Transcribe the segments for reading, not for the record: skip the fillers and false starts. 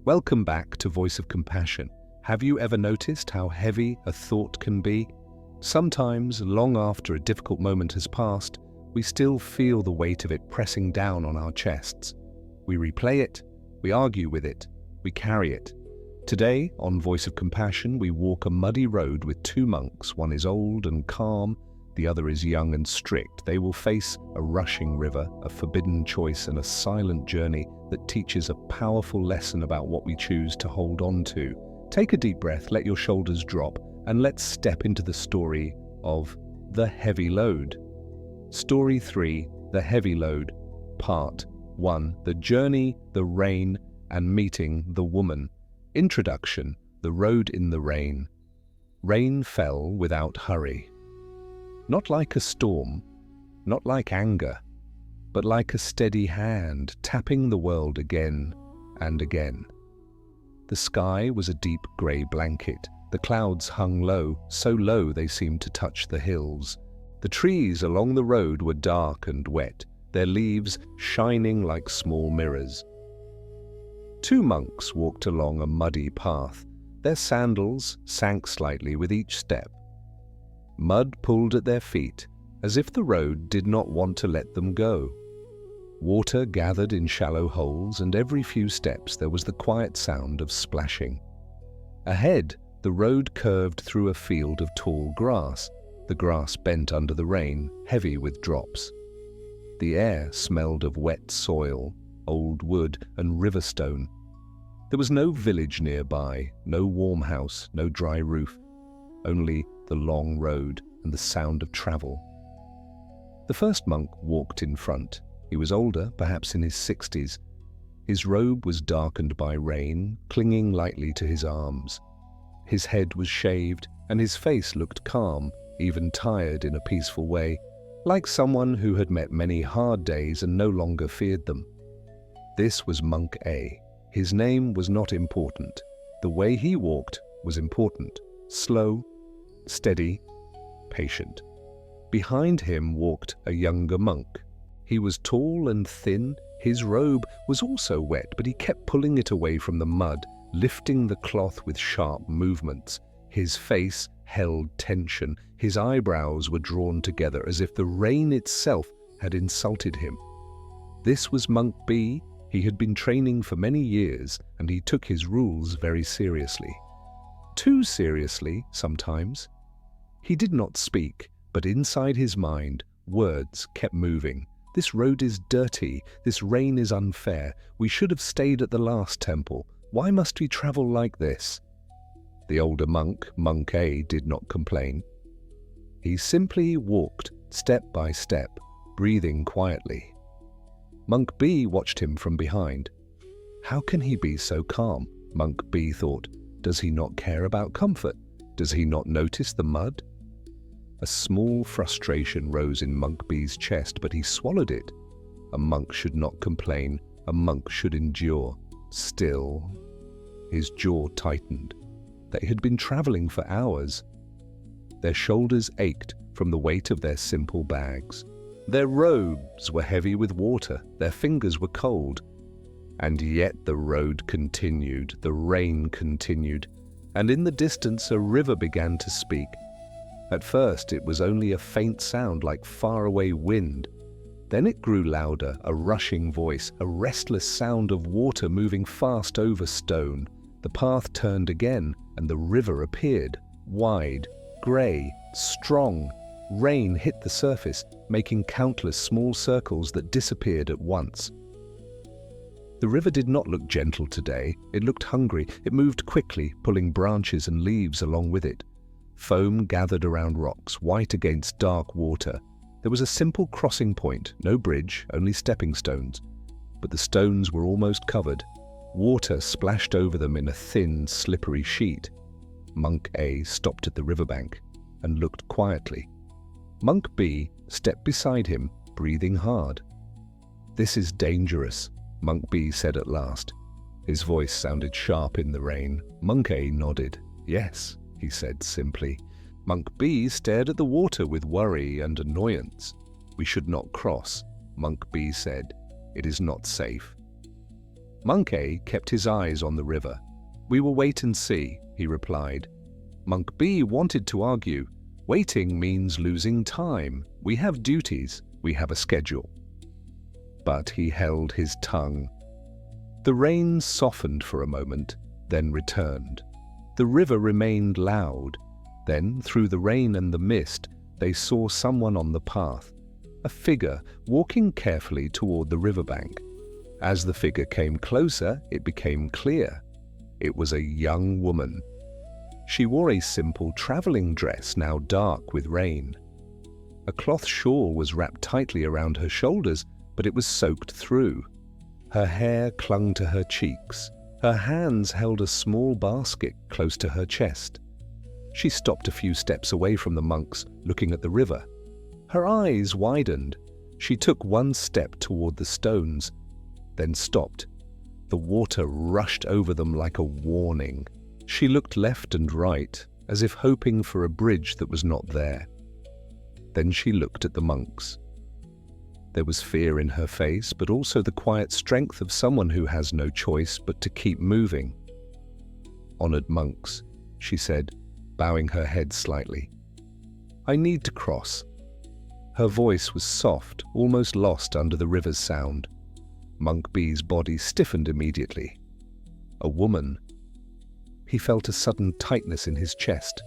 Welcome back to Voice of Compassion. Have you ever noticed how heavy a thought can be? Sometimes, long after a difficult moment has passed, we still feel the weight of it pressing down on our chests. We replay it, we argue with it, we carry it. Today, on Voice of Compassion, we walk a muddy road with two monks. One is old and calm, the other is young and strict. They will face a rushing river, a forbidden choice, and a silent journey that teaches a powerful lesson about what we choose to hold on to. Take a deep breath, let your shoulders drop, and let's step into the story of The Heavy Load. Story 3, The Heavy Load, Part 1, The Journey, the Rain, and Meeting the Woman. Introduction, The Road in the Rain. Rain fell without hurry. Not like a storm, not like anger, but like a steady hand tapping the world again and again. The sky was a deep grey blanket. The clouds hung low, so low they seemed to touch the hills. The trees along the road were dark and wet, their leaves shining like small mirrors. Two monks walked along a muddy path. Their sandals sank slightly with each step. Mud pulled at their feet, as if the road did not want to let them go. Water gathered in shallow holes, and every few steps there was the quiet sound of splashing. Ahead, the road curved through a field of tall grass. The grass bent under the rain, heavy with drops. The air smelled of wet soil, old wood, and river stone. There was no village nearby, no warm house, no dry roof, only the long road and the sound of travel. The first monk walked in front. He was older, perhaps in his 60s. His robe was darkened by rain, clinging lightly to his arms. His head was shaved, and his face looked calm, even tired in a peaceful way, like someone who had met many hard days and no longer feared them. This was Monk A. His name was not important. The way he walked was important. Slow, steady, patient. Behind him walked a younger monk. He was tall and thin. His robe was also wet, but he kept pulling it away from the mud, lifting the cloth with sharp movements. His face held tension. His eyebrows were drawn together as if the rain itself had insulted him. This was Monk B. He had been training for many years, and he took his rules very seriously. Too seriously, sometimes. He did not speak, but inside his mind, words kept moving. This road is dirty. This rain is unfair. We should have stayed at the last temple. Why must we travel like this? The older monk, Monk A, did not complain. He simply walked step by step, breathing quietly. Monk B watched him from behind. How can he be so calm? Monk B thought. Does he not care about comfort? Does he not notice the mud? A small frustration rose in Monk B's chest, but he swallowed it. A monk should not complain. A monk should endure. Still, his jaw tightened. They had been traveling for hours. Their shoulders ached from the weight of their simple bags. Their robes were heavy with water. Their fingers were cold. And yet the road continued. The rain continued. And in the distance a river began to speak. At first it was only a faint sound like faraway wind. Then it grew louder, a rushing voice, a restless sound of water moving fast over stone. The path turned again, and the river appeared, wide, grey, strong. Rain hit the surface, making countless small circles that disappeared at once. The river did not look gentle today. It looked hungry. It moved quickly, pulling branches and leaves along with it. Foam gathered around rocks, white against dark water. There was a simple crossing point, no bridge, only stepping stones. But the stones were almost covered. Water splashed over them in a thin, slippery sheet. Monk A stopped at the riverbank and looked quietly. Monk B stepped beside him, breathing hard. "This is dangerous," Monk B said at last. His voice sounded sharp in the rain. Monk A nodded. "Yes," he said simply. Monk B stared at the water with worry and annoyance. "We should not cross," Monk B said. "It is not safe." Monk A kept his eyes on the river. "We will wait and see," he replied. Monk B wanted to argue. "Waiting means losing time. We have duties. We have a schedule." But he held his tongue. The rain softened for a moment, then returned. The river remained loud. Then, through the rain and the mist, they saw someone on the path, a figure walking carefully toward the riverbank. As the figure came closer, it became clear. It was a young woman. She wore a simple traveling dress, now dark with rain. A cloth shawl was wrapped tightly around her shoulders, but it was soaked through. Her hair clung to her cheeks. Her hands held a small basket close to her chest. She stopped a few steps away from the monks, looking at the river. Her eyes widened. She took one step toward the stones, then stopped. The water rushed over them like a warning. She looked left and right, as if hoping for a bridge that was not there. Then she looked at the monks. There was fear in her face, but also the quiet strength of someone who has no choice but to keep moving. "Honored monks," she said, bowing her head slightly. "I need to cross." Her voice was soft, almost lost under the river's sound. Monk B's body stiffened immediately. A woman. He felt a sudden tightness in his chest.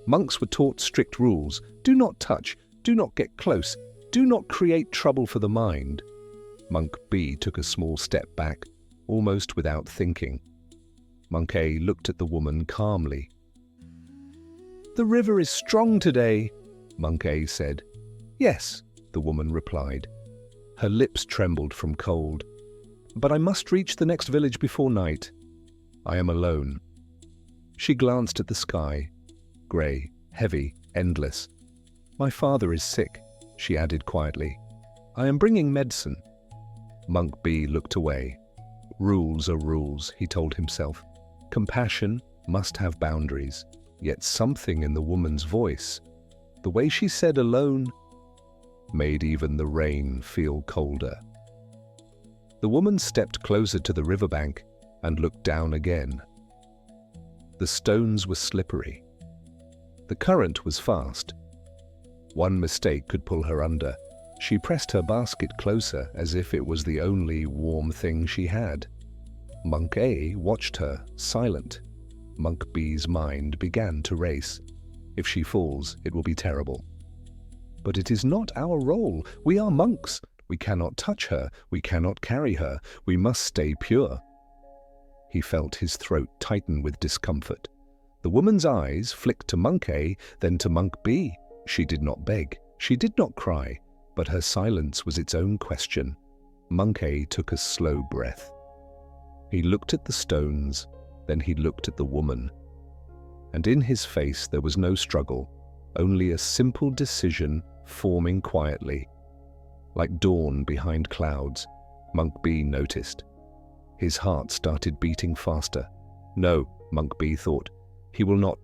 Monks were taught strict rules. Do not touch, do not get close, do not create trouble for the mind. Monk B took a small step back, almost without thinking. Monk A looked at the woman calmly. "The river is strong today," Monk A said. "Yes," the woman replied. Her lips trembled from cold. "But I must reach the next village before night. I am alone." She glanced at the sky. Grey, heavy, endless. "My father is sick," she added quietly. "I am bringing medicine." Monk B looked away. Rules are rules, he told himself. Compassion must have boundaries. Yet something in the woman's voice, the way she said "alone," made even the rain feel colder. The woman stepped closer to the riverbank and looked down again. The stones were slippery. The current was fast. One mistake could pull her under. She pressed her basket closer as if it was the only warm thing she had. Monk A watched her, silent. Monk B's mind began to race. If she falls, it will be terrible. But it is not our role. We are monks. We cannot touch her. We cannot carry her. We must stay pure. He felt his throat tighten with discomfort. The woman's eyes flicked to Monk A, then to Monk B. She did not beg. She did not cry. But her silence was its own question. Monk A took a slow breath. He looked at the stones, then he looked at the woman. And in his face there was no struggle, only a simple decision forming quietly. Like dawn behind clouds, Monk B noticed. His heart started beating faster. No, Monk B thought. He will not.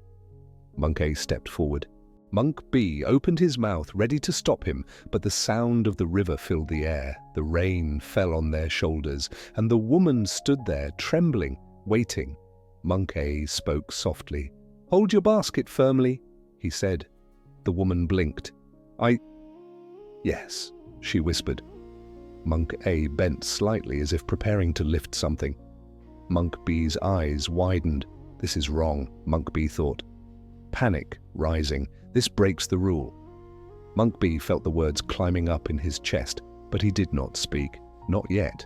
Monk A stepped forward. Monk B opened his mouth, ready to stop him, but the sound of the river filled the air. The rain fell on their shoulders, and the woman stood there, trembling, waiting. Monk A spoke softly. "Hold your basket firmly," he said. The woman blinked. Yes," she whispered. Monk A bent slightly as if preparing to lift something. Monk B's eyes widened. This is wrong, Monk B thought. Panic rising. This breaks the rule. Monk B felt the words climbing up in his chest, but he did not speak. Not yet.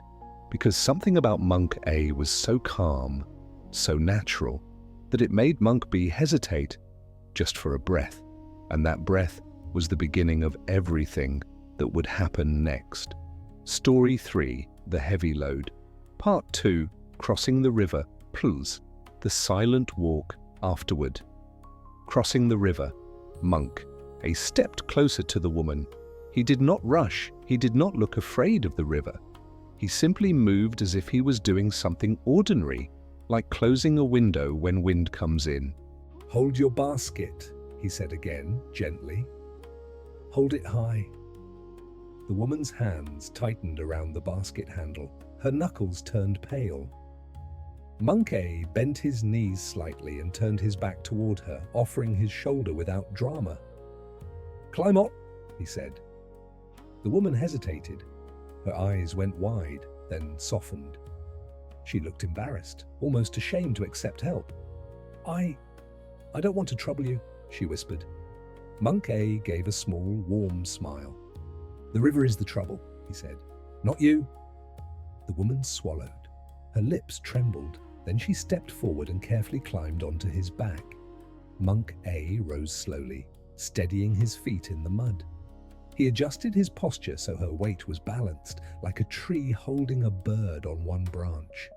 Because something about Monk A was so calm, so natural, that it made Monk B hesitate just for a breath. And that breath was the beginning of everything that would happen next. Story 3, The Heavy Load. Part 2, Crossing the River, plus the silent walk afterward. Crossing the river, Monk A stepped closer to the woman. He did not rush. He did not look afraid of the river. He simply moved as if he was doing something ordinary, like closing a window when wind comes in. "Hold your basket," he said again, gently. "Hold it high." The woman's hands tightened around the basket handle. Her knuckles turned pale. Monk A bent his knees slightly and turned his back toward her, offering his shoulder without drama. "Climb on," he said. The woman hesitated. Her eyes went wide, then softened. She looked embarrassed, almost ashamed to accept help. I don't want to trouble you," she whispered. Monk A gave a small, warm smile. "The river is the trouble," he said. "Not you." The woman swallowed. Her lips trembled. Then she stepped forward and carefully climbed onto his back. Monk A rose slowly, steadying his feet in the mud. He adjusted his posture so her weight was balanced, like a tree holding a bird on one branch.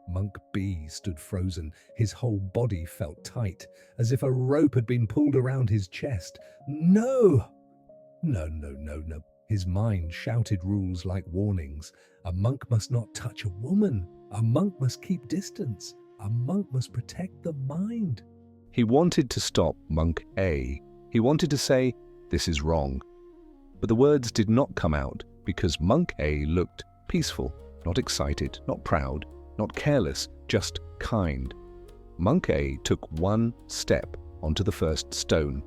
Monk B stood frozen. His whole body felt tight, as if a rope had been pulled around his chest. No! No, no, no, no. His mind shouted rules like warnings. A monk must not touch a woman. A monk must keep distance. A monk must protect the mind. He wanted to stop Monk A. He wanted to say, "This is wrong." But the words did not come out because Monk A looked peaceful, not excited, not proud, not careless, just kind. Monk A took one step onto the first stone.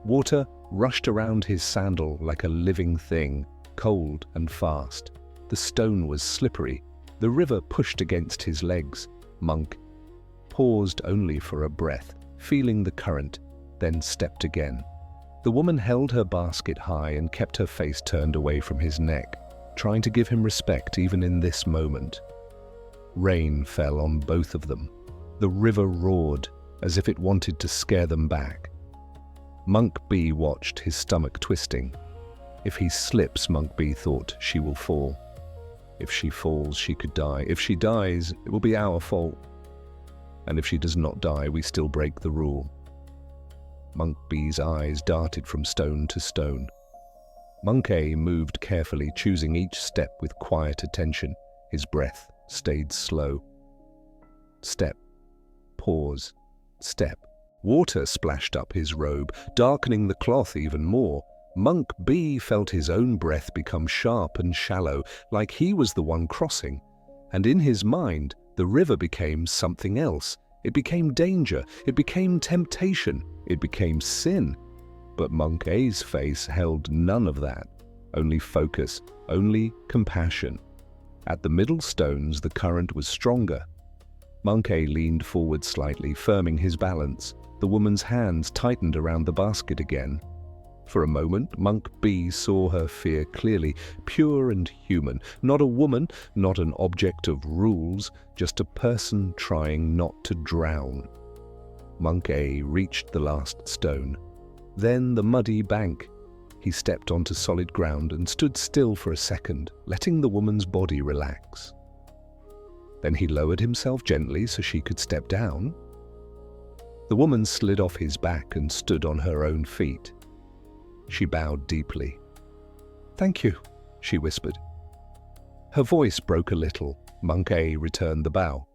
Water rushed around his sandal like a living thing, cold and fast. The stone was slippery. The river pushed against his legs. Monk paused only for a breath, feeling the current, then stepped again. The woman held her basket high and kept her face turned away from his neck, trying to give him respect even in this moment. Rain fell on both of them. The river roared as if it wanted to scare them back. Monk B watched, his stomach twisting. If he slips, Monk B thought, she will fall. If she falls, she could die. If she dies, it will be our fault. And if she does not die, we still break the rule. Monk B's eyes darted from stone to stone. Monk A moved carefully, choosing each step with quiet attention. His breath stayed slow. Step. Pause. Step. Water splashed up his robe, darkening the cloth even more. Monk B felt his own breath become sharp and shallow, like he was the one crossing. And in his mind, the river became something else. It became danger. It became temptation. It became sin. But Monk A's face held none of that. Only focus, only compassion. At the middle stones, the current was stronger. Monk A leaned forward slightly, firming his balance. The woman's hands tightened around the basket again. For a moment, Monk B saw her fear clearly, pure and human. Not a woman, not an object of rules, just a person trying not to drown. Monk A reached the last stone. Then the muddy bank. He stepped onto solid ground and stood still for a second, letting the woman's body relax. Then he lowered himself gently so she could step down. The woman slid off his back and stood on her own feet. She bowed deeply. "Thank you," she whispered. Her voice broke a little. Monk A returned the bow.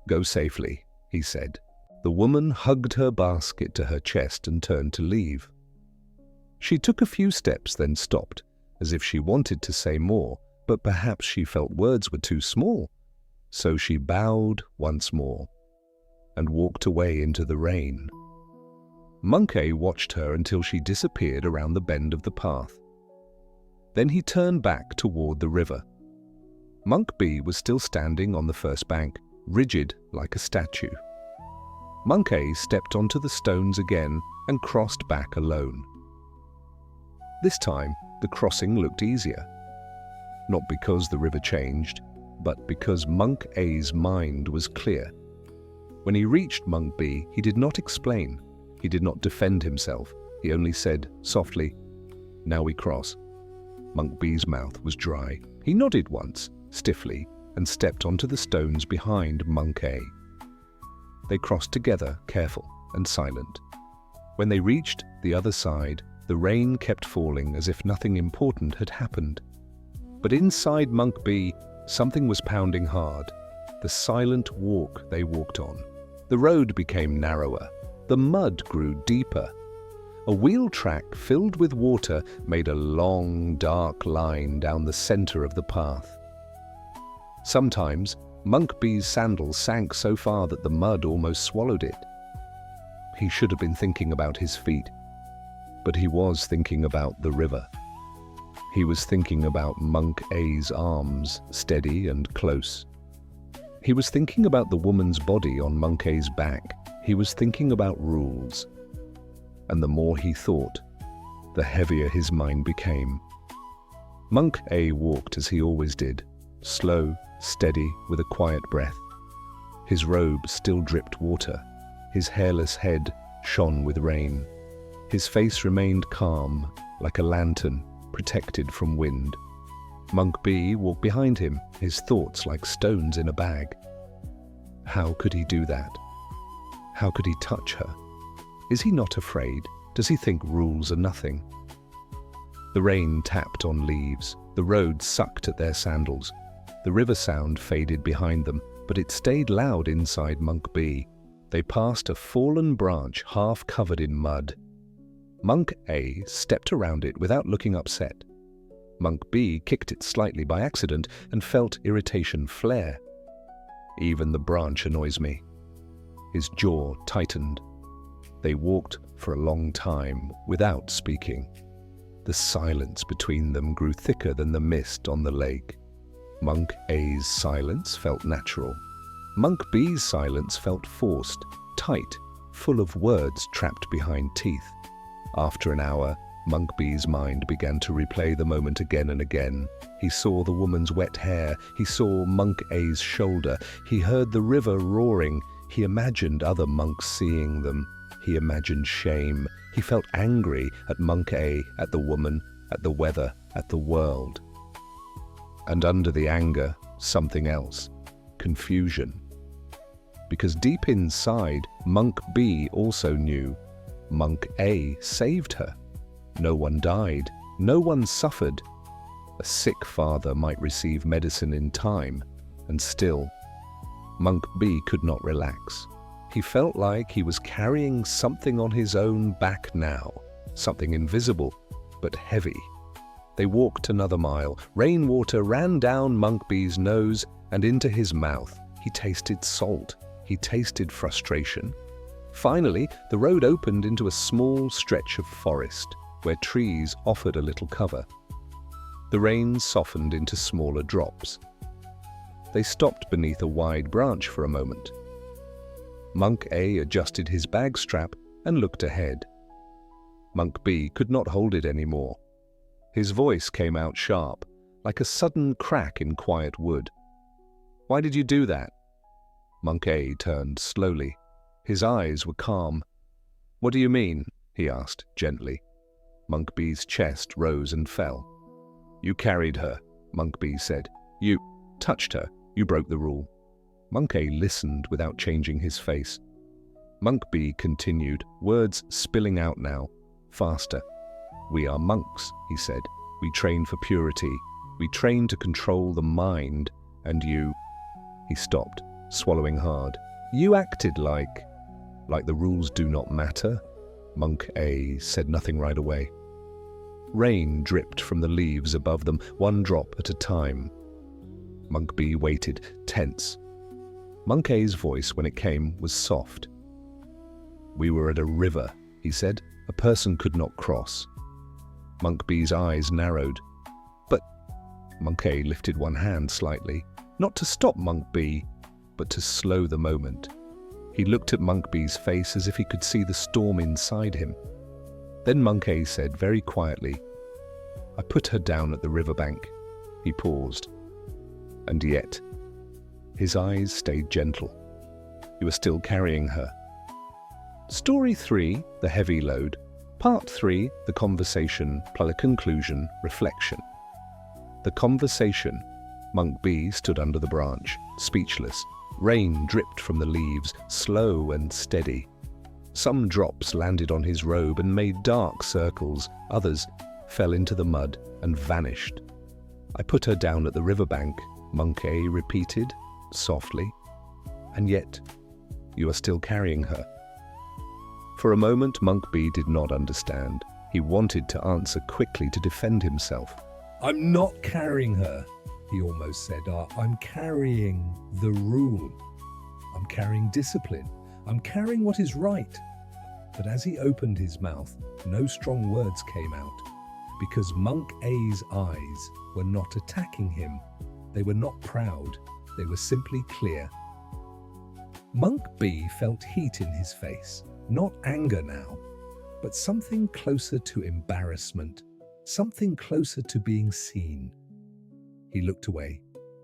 "Go safely," he said. The woman hugged her basket to her chest and turned to leave. She took a few steps, then stopped, as if she wanted to say more, but perhaps she felt words were too small. So she bowed once more and walked away into the rain. Monk A watched her until she disappeared around the bend of the path. Then he turned back toward the river. Monk B was still standing on the first bank, rigid like a statue. Monk A stepped onto the stones again and crossed back alone. This time, the crossing looked easier. Not because the river changed, but because Monk A's mind was clear. When he reached Monk B, he did not explain. He did not defend himself. He only said, softly, "Now we cross." Monk B's mouth was dry. He nodded once, stiffly, and stepped onto the stones behind Monk A. They crossed together, careful and silent. When they reached the other side, the rain kept falling as if nothing important had happened. But inside Monk B, something was pounding hard. The silent walk they walked on. The road became narrower. The mud grew deeper. A wheel track filled with water made a long, dark line down the center of the path. Sometimes, Monk B's sandals sank so far that the mud almost swallowed it. He should have been thinking about his feet, but he was thinking about the river. He was thinking about Monk A's arms, steady and close. He was thinking about the woman's body on Monk A's back. He was thinking about rules. And the more he thought, the heavier his mind became. Monk A walked as he always did, slow, steady, with a quiet breath. His robe still dripped water. His hairless head shone with rain. His face remained calm, like a lantern, protected from wind. Monk B walked behind him, his thoughts like stones in a bag. How could he do that? How could he touch her? Is he not afraid? Does he think rules are nothing? The rain tapped on leaves. The road sucked at their sandals. The river sound faded behind them, but it stayed loud inside Monk B. They passed a fallen branch half covered in mud. Monk A stepped around it without looking upset. Monk B kicked it slightly by accident and felt irritation flare. Even the branch annoys me. His jaw tightened. They walked for a long time without speaking. The silence between them grew thicker than the mist on the lake. Monk A's silence felt natural. Monk B's silence felt forced, tight, full of words trapped behind teeth. After an hour, Monk B's mind began to replay the moment again and again. He saw the woman's wet hair. He saw Monk A's shoulder. He heard the river roaring. He imagined other monks seeing them. He imagined shame. He felt angry at Monk A, at the woman, at the weather, at the world. And under the anger, something else. Confusion. Because deep inside, Monk B also knew Monk A saved her. No one died. No one suffered. A sick father might receive medicine in time, and still, Monk B could not relax. He felt like he was carrying something on his own back now, something invisible, but heavy. They walked another mile. Rainwater ran down Monk B's nose and into his mouth. He tasted salt. He tasted frustration. Finally, the road opened into a small stretch of forest, where trees offered a little cover. The rain softened into smaller drops. They stopped beneath a wide branch for a moment. Monk A adjusted his bag strap and looked ahead. Monk B could not hold it anymore. His voice came out sharp, like a sudden crack in quiet wood. "Why did you do that?" Monk A turned slowly. His eyes were calm. "What do you mean?" he asked gently. Monk B's chest rose and fell. "You carried her," Monk B said. "You touched her. You broke the rule." Monk A listened without changing his face. Monk B continued, words spilling out now, faster. "We are monks," he said. "We train for purity. We train to control the mind. And you..." He stopped, swallowing hard. "You acted like the rules do not matter." Monk A said nothing right away. Rain dripped from the leaves above them, one drop at a time. Monk B waited, tense. Monk A's voice, when it came, was soft. "We were at a river," he said. "A person could not cross." Monk B's eyes narrowed. "But..." Monk A lifted one hand slightly, not to stop Monk B, but to slow the moment. He looked at Monk B's face as if he could see the storm inside him. Then Monk A said very quietly, "I put her down at the riverbank." He paused. "And yet..." His eyes stayed gentle. "You are still carrying her." Story 3, The Heavy Load. Part 3, The Conversation, plus conclusion, reflection. The conversation. Monk B stood under the branch, speechless. Rain dripped from the leaves, slow and steady. Some drops landed on his robe and made dark circles. Others fell into the mud and vanished. "I put her down at the riverbank," Monk A repeated, softly. "And yet, you are still carrying her." For a moment, Monk B did not understand. He wanted to answer quickly to defend himself. "I'm not carrying her," he almost said. "I'm carrying the rule. I'm carrying discipline. I'm carrying what is right." But as he opened his mouth, no strong words came out, because Monk A's eyes were not attacking him. They were not proud. They were simply clear. Monk B felt heat in his face, not anger now, but something closer to embarrassment, something closer to being seen. He looked away.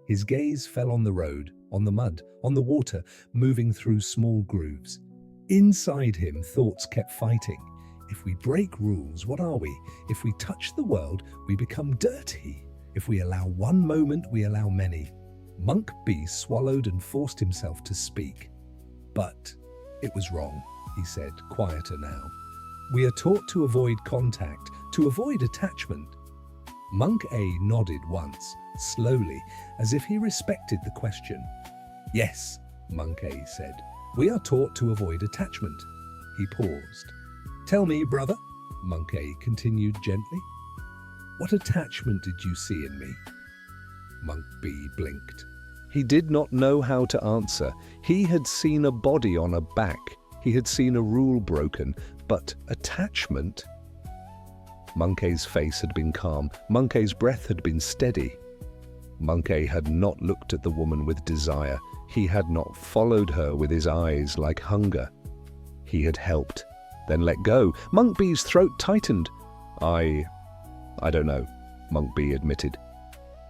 His gaze fell on the road, on the mud, on the water, moving through small grooves. Inside him, thoughts kept fighting. If we break rules, what are we? If we touch the world, we become dirty. If we allow one moment, we allow many. Monk B swallowed and forced himself to speak. "But it was wrong," he said, quieter now. "We are taught to avoid contact, to avoid attachment." Monk A nodded once, slowly, as if he respected the question. "Yes," Monk A said, "we are taught to avoid attachment." He paused. "Tell me, brother," Monk A continued gently, "what attachment did you see in me?" Monk B blinked. He did not know how to answer. He had seen a body on a back. He had seen a rule broken, but attachment? Monk A's face had been calm. Monk A's breath had been steady. Monk A had not looked at the woman with desire. He had not followed her with his eyes like hunger. He had helped, then let go. Monk B's throat tightened. I don't know, Monk B admitted.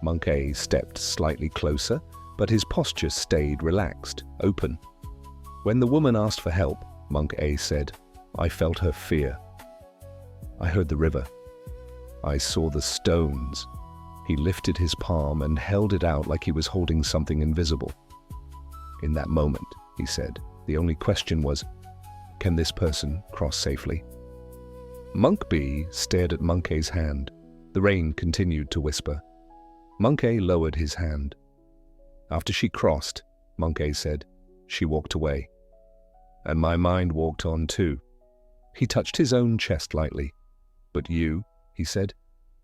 Monk A stepped slightly closer, but his posture stayed relaxed, open. When the woman asked for help, Monk A said, "I felt her fear. I heard the river. I saw the stones." He lifted his palm and held it out like he was holding something invisible. "In that moment," he said, "the only question was, can this person cross safely?" Monk B stared at Monk A's hand. The rain continued to whisper. Monk A lowered his hand. "After she crossed," Monk A said, "she walked away. And my mind walked on too." He touched his own chest lightly. "But you," he said,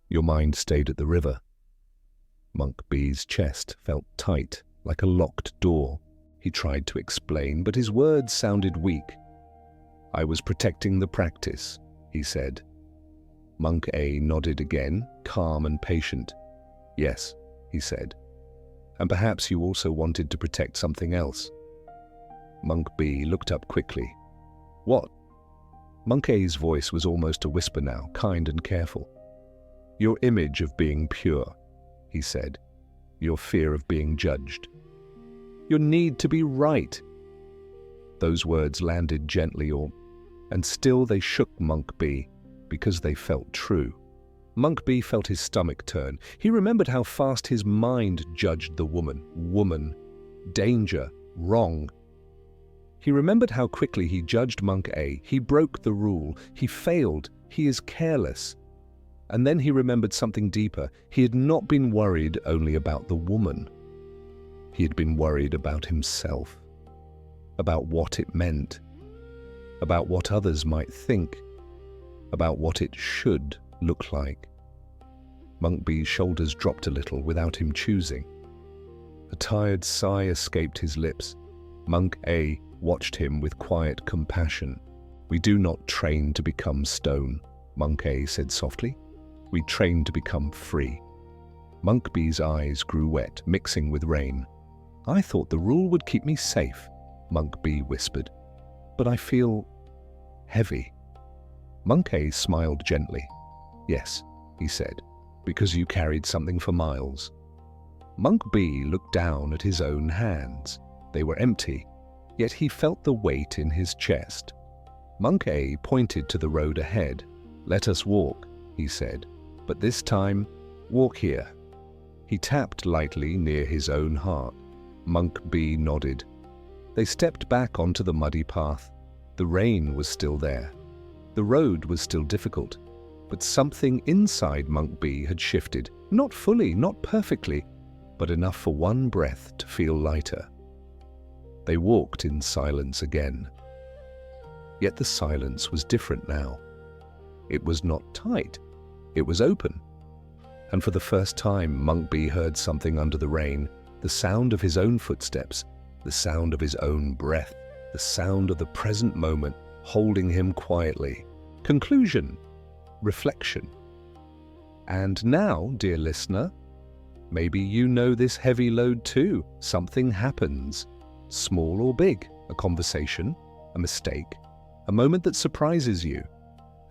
"your mind stayed at the river." Monk B's chest felt tight, like a locked door. He tried to explain, but his words sounded weak. "I was protecting the practice," he said. Monk A nodded again, calm and patient. "Yes," he said. "And perhaps you also wanted to protect something else." Monk B looked up quickly. "What?" Monk A's voice was almost a whisper now, kind and careful. "Your image of being pure," he said. "Your fear of being judged. Your need to be right." Those words landed gently, and still they shook Monk B, because they felt true. Monk B felt his stomach turn. He remembered how fast his mind judged the woman, danger, wrong. He remembered how quickly he judged Monk A. He broke the rule. He failed. He is careless. And then he remembered something deeper. He had not been worried only about the woman. He had been worried about himself, about what it meant, about what others might think, about what it should look like. Monk B's shoulders dropped a little without him choosing. A tired sigh escaped his lips. Monk A watched him with quiet compassion. "We do not train to become stone," Monk A said softly. "We train to become free." Monk B's eyes grew wet, mixing with rain. "I thought the rule would keep me safe," Monk B whispered. "But I feel heavy." Monk A smiled gently. "Yes," he said, "because you carried something for miles." Monk B looked down at his own hands. They were empty, yet he felt the weight in his chest. Monk A pointed to the road ahead. "Let us walk," he said, "but this time, walk here." He tapped lightly near his own heart. Monk B nodded. They stepped back onto the muddy path. The rain was still there. The road was still difficult, but something inside Monk B had shifted, not fully, not perfectly, but enough for one breath to feel lighter. They walked in silence again. Yet the silence was different now. It was not tight, it was open. And for the first time, Monk B heard something under the rain, the sound of his own footsteps, the sound of his own breath, the sound of the present moment holding him quietly. Conclusion, reflection. And now, dear listener, maybe you know this heavy load too. Something happens, small or big, a conversation, a mistake, a moment that surprises you.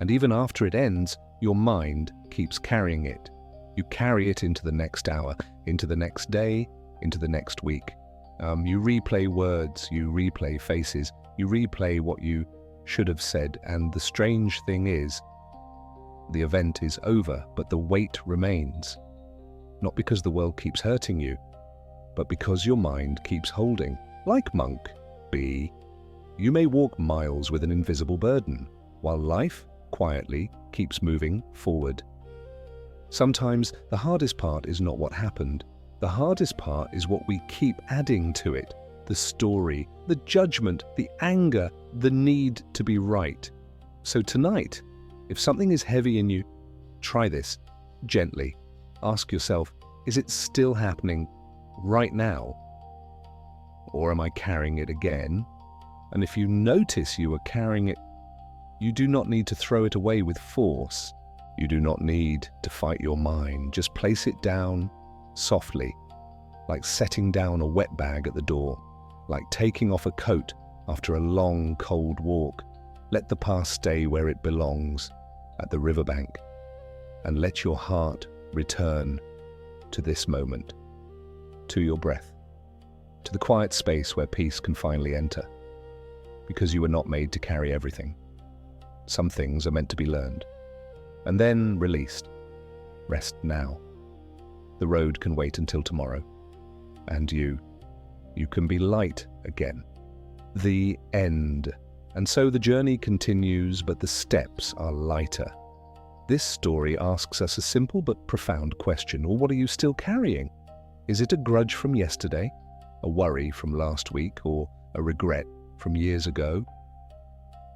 And even after it ends, your mind keeps carrying it. You carry it into the next hour, into the next day, into the next week. You replay words, you replay faces, you replay what you should have said. And the strange thing is, the event is over, but the weight remains. Not because the world keeps hurting you, but because your mind keeps holding. Like Monk B, you may walk miles with an invisible burden, while life quietly keeps moving forward. Sometimes the hardest part is not what happened. The hardest part is what we keep adding to it. The story, the judgment, the anger, the need to be right. So tonight, if something is heavy in you, try this gently. Ask yourself, is it still happening right now? Or am I carrying it again? And if you notice you are carrying it, you do not need to throw it away with force. You do not need to fight your mind. Just place it down softly, like setting down a wet bag at the door, like taking off a coat after a long, cold walk. Let the past stay where it belongs, at the riverbank, and let your heart return to this moment, to your breath, to the quiet space where peace can finally enter. Because you were not made to carry everything. Some things are meant to be learned, and then released. Rest now. The road can wait until tomorrow. And you can be light again. The end. And so the journey continues, but the steps are lighter. This story asks us a simple but profound question. Or what are you still carrying? Is it a grudge from yesterday, a worry from last week, or a regret from years ago?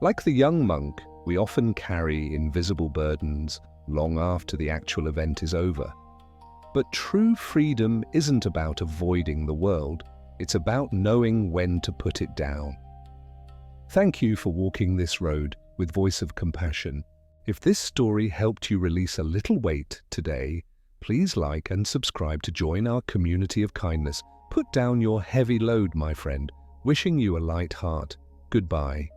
Like the young monk, we often carry invisible burdens long after the actual event is over. But true freedom isn't about avoiding the world. It's about knowing when to put it down. Thank you for walking this road with Voice of Compassion. If this story helped you release a little weight today, please like and subscribe to join our community of kindness. Put down your heavy load, my friend. Wishing you a light heart. Goodbye.